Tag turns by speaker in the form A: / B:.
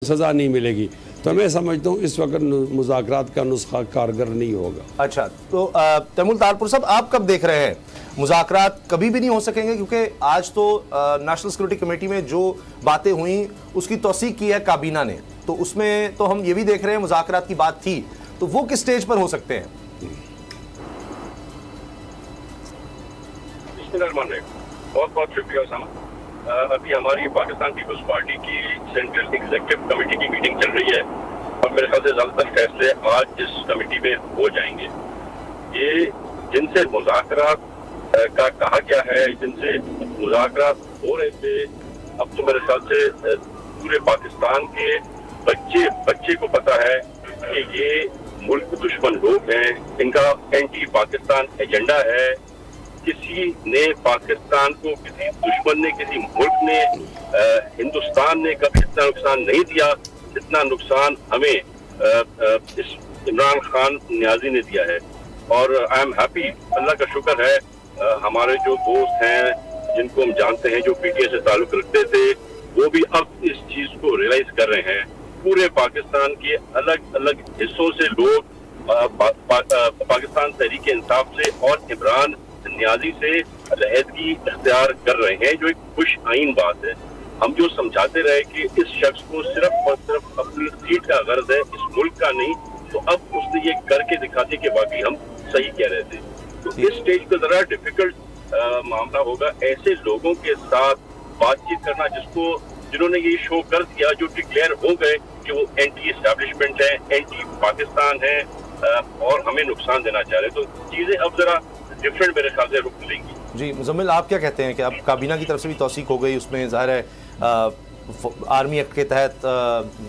A: सज़ा नहीं मिलेगी। तो मैं समझता हूँ इस वक्त मुज़ाकरात का नुस्खा कारगर नहीं होगा।
B: अच्छा, तो तैमूर तारपुर साहब, आप कब देख रहे हैं मुज़ाकरात कभी भी नहीं हो सकेंगे? क्योंकि आज तो नेशनल सिक्योरिटी कमेटी में जो बातें हुई उसकी तौसीक की है काबीना ने, तो उसमें तो हम ये भी देख रहे हैं मुज़ाकरात की बात थी, तो वो किस स्टेज पर हो सकते हैं?
C: बहुत बहुत शुक्रिया उसामा। अभी हमारी पाकिस्तान पीपल्स पार्टी की सेंट्रल एग्जीक्यूटिव कमेटी की मीटिंग चल रही है और मेरे ख्याल से ज़्यादातर फैसले आज इस कमेटी में हो जाएंगे। ये जिनसे मुज़ाकरात का कहा गया है, जिनसे मुज़ाकरात हो रहे थे, अब तो मेरे ख्याल से पूरे पाकिस्तान के बच्चे को पता है कि ये मुल्क दुश्मन लोग हैं, इनका एंटी पाकिस्तान एजेंडा है। किसी ने पाकिस्तान को, किसी दुश्मन ने, किसी मुल्क ने, हिंदुस्तान ने कभी इतना नुकसान नहीं दिया जितना नुकसान हमें इस इमरान खान नियाजी ने दिया है। और आई एम हैप्पी, अल्लाह का शुक्र है, हमारे जो दोस्त हैं जिनको हम जानते हैं जो पीटीआई से ताल्लुक रखते थे, वो भी अब इस चीज को रियलाइज कर रहे हैं। पूरे पाकिस्तान के अलग अलग हिस्सों से लोग पाकिस्तान तहरीक इंसाफ से और इमरान नियाजी से अलहदगी इख्तियार कर रहे हैं, जो एक खुश आइन बात है। हम जो समझाते रहे कि इस शख्स को सिर्फ और सिर्फ अपनी सीट का गर्ज है, इस मुल्क का नहीं, तो अब उसने ये करके दिखा दिया कि वाकई हम सही कह रहे थे। तो इस स्टेज पे जरा डिफिकल्ट मामला होगा ऐसे लोगों के साथ बातचीत करना जिन्होंने ये शो कर दिया, जो डिक्लेयर हो गए कि वो एंटी एस्टैब्लिशमेंट है, एंटी पाकिस्तान है और हमें नुकसान देना चाह रहे हैं। तो चीजें अब जरा डिफरेंट मेरे ख्याल से रुक लेंगी।
B: जी मुजम्मिल, आप क्या कहते हैं कि अब काबीना की तरफ से भी तौसीक हो गई, उसमें ज़ाहिर है आर्मी एक्ट के तहत